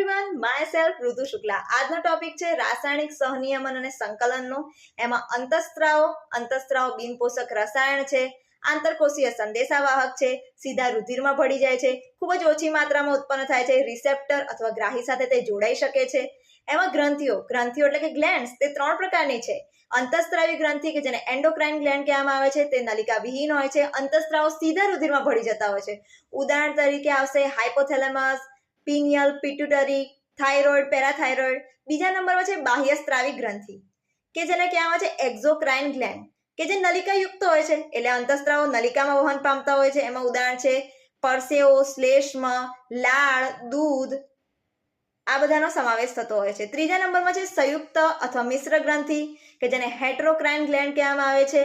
Everyone, my self ઋતુ શુક્લા. આજનો topic છે રાસાયણિક સહનિયમન અને સંકલનનો. એમાં અંતઃસ્ત્રાવ બિનપોષક રસાયણ છે, આંતરકોષીય સંદેશાવાહક છે, સીધા રુધિરમાં ભળી જાય છે, ખૂબ જ ઓછી માત્રામાં ઉત્પન્ન થાય છે, રિસેપ્ટર અથવા ગ્રાહી સાથે તે જોડાઈ શકે છે. એમાં ગ્રંથિઓ એટલે કે ગ્લેન્ડ્સ તે 3 પ્રકારની છે. અંતઃસ્ત્રાવી ગ્રંથિ કે જેને એન્ડોક્રાઇન ગ્લેન્ડ કહેવામાં આવે છે તે નલિકા વિહીન હોય છે. અંતઃસ્ત્રાવો સીધા રુધિરમાં ભળી જતા હોય છે. ઉદાહરણ તરીકે આવશે હાઇપોથેલેમસ, પિનિયલ, પિટ્યુટરી, થાઇરોઇડ, પેરાથાઇરોઇડ. બીજા નંબરમાં છે બાહ્યસ્ત્રાવી ગ્રંથિ કે જેને કહેવામાં આવે છે એક્ઝોક્રાઇન ગ્લેન્ડ કે જે નલિકાયુક્ત હોય છે, એટલે અંતઃસ્ત્રાવો નલિકામાં વહન પામતા હોય છે. એમાં ઉદાહરણ છે પરસેવો, શ્લેષ્મ, લાળ, દૂધ, આ બધાનો સમાવેશ થતો હોય છે. ત્રીજા નંબરમાં છે સંયુક્ત અથવા મિશ્ર ગ્રંથિ કે જેને હેટરોક્રાઇન ગ્લેન્ડ કહેવામાં આવે છે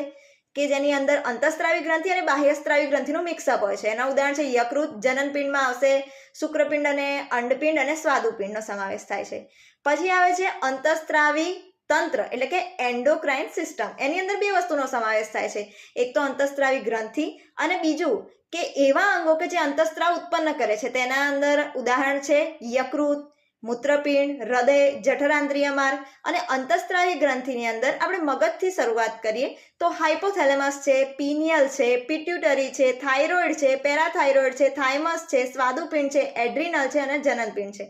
કે જેની અંદર અંતઃસ્ત્રાવી ગ્રંથિ અને બાહ્યસ્ત્રાવી ગ્રંથિનું મિક્સઅપ હોય છે. એના ઉદાહરણ છે યકૃત, જનનપિંડમાં આવશે શુક્રપિંડ અને અંડપિંડ અને સ્વાદુપિંડનો સમાવેશ થાય છે. પછી આવે છે અંતઃસ્ત્રાવી તંત્ર એટલે કે એન્ડોક્રાઇન સિસ્ટમ. એની અંદર 2 વસ્તુનો સમાવેશ થાય છે, એક તો અંતઃસ્ત્રાવી ગ્રંથિ અને બીજું કે એવા અંગો કે જે અંતઃસ્ત્રાવ ઉત્પન્ન કરે છે. તેના અંદર ઉદાહરણ છે યકૃત, મૂત્રપિંડ, હૃદય, જઠરાંત્રિય માર્ગ. અને અંતઃસ્ત્રાવી ગ્રંથિની અંદર આપણે મગજથી શરૂઆત કરીએ તો હાઇપોથેલેમસ છે, પિનિયલ છે, પિટ્યુટરી છે, થાઇરોઇડ છે, પેરાથાઇરોઇડ છે, થાઇમસ છે, સ્વાદુપિંડ છે, એડ્રિનલ છે અને જનનપિંડ છે.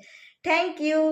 Thank you.